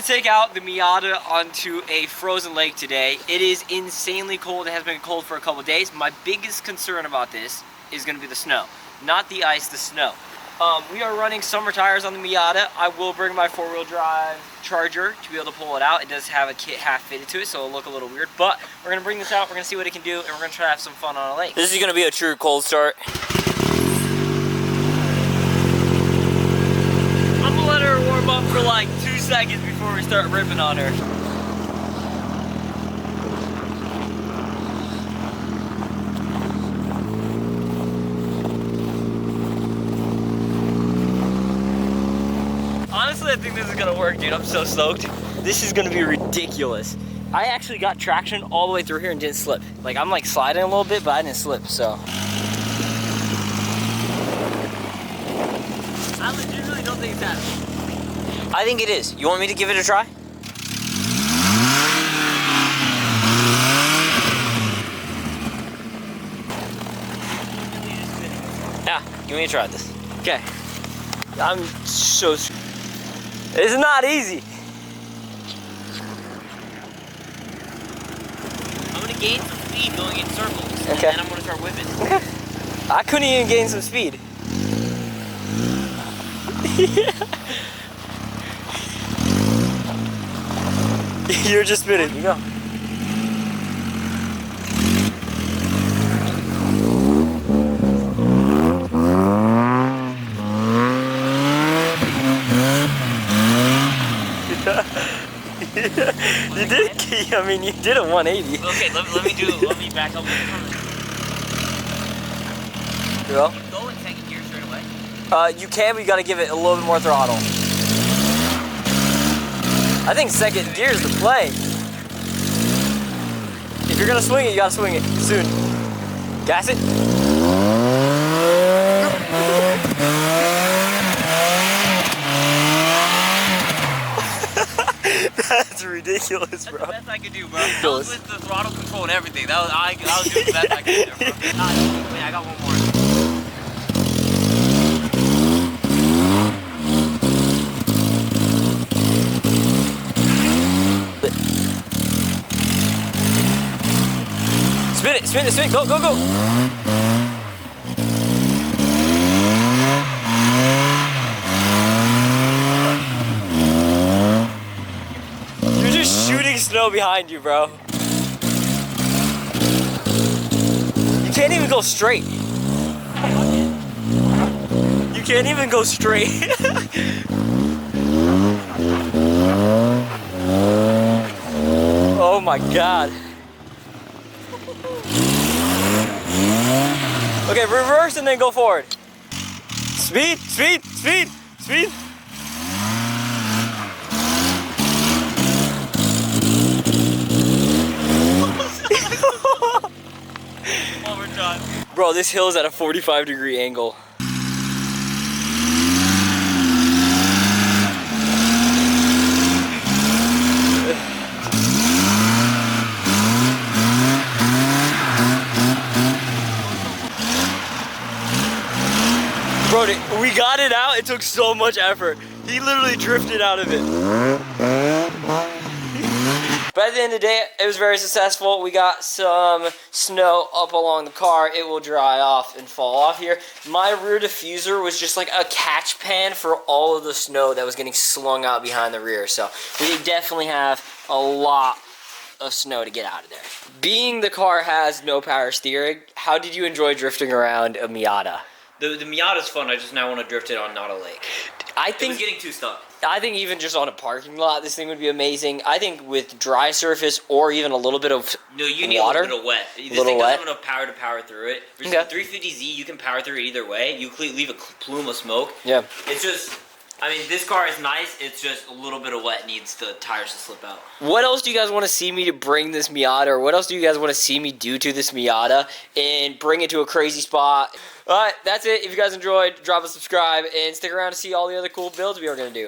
to take out the Miata onto a frozen lake today. It is insanely cold. It has been cold for a couple days. My biggest concern about this is going to be the snow. Not the ice, the snow. We are running summer tires on the Miata. I will bring my four-wheel drive Charger to be able to pull it out. It does have a kit half fitted to it, so it'll look a little weird. But we're going to bring this out. We're going to see what it can do, and we're going to try to have some fun on a lake. This is going to be a true cold start. I'm going to let her warm up for like 2 seconds before we start ripping on her. Honestly, I think this is gonna work, dude. I'm so stoked. This is gonna be ridiculous. I actually got traction all the way through here and didn't slip. Like, I'm like sliding a little bit, but I didn't slip, so. I legitimately don't think it's happening. I think it is. You want me to give it a try? Yeah, give me a try at this. Okay. I'm so. It's not easy. I'm gonna gain some speed going in circles, okay. And then I'm gonna start whipping. Okay. I couldn't even gain some speed. You're just spinning. You go. You did. I mean, you did a 180. Okay, let me back up. You know? Can you go in second gear straight away? You can, but you gotta give it a little bit more throttle. I think second gear is the play. If you're gonna swing it, you gotta swing it soon. Gas it. That's ridiculous, bro. That's the best I could do, bro. That was with the throttle control and everything. I was doing the best I could do, bro. Wait, I got one more. Spin it, spin it, spin it. Go, go, go. Shooting snow behind you, bro. You can't even go straight. You can't even go straight. Oh my god. Okay, reverse and then go forward. Speed, speed, speed, speed. Bro, this hill is at a 45-degree angle. Bro, we got it out. It took so much effort. He literally drifted out of it. But at the end of the day, it was very successful. We got some snow up along the car. It will dry off and fall off here. My rear diffuser was just like a catch pan for all of the snow that was getting slung out behind the rear. So we definitely have a lot of snow to get out of there. Being the car has no power steering, how did you enjoy drifting around a Miata? The Miata's fun. I just now want to drift it on not a lake. I think it was getting too stuck. I think even just on a parking lot, this thing would be amazing. I think with dry surface or even a little bit of no, you need water, a little bit of wet. This little thing wet. doesn't have enough power to power through it. Okay. 350Z, you can power through it either way. You leave a plume of smoke. Yeah. It's just, I mean, this car is nice. It's just a little bit of wet needs the tires to slip out. What else do you guys want to see me to bring this Miata, or what else do you guys want to see me do to this Miata and bring it to a crazy spot? All right, that's it. If you guys enjoyed, drop a subscribe and stick around to see all the other cool builds we are going to do.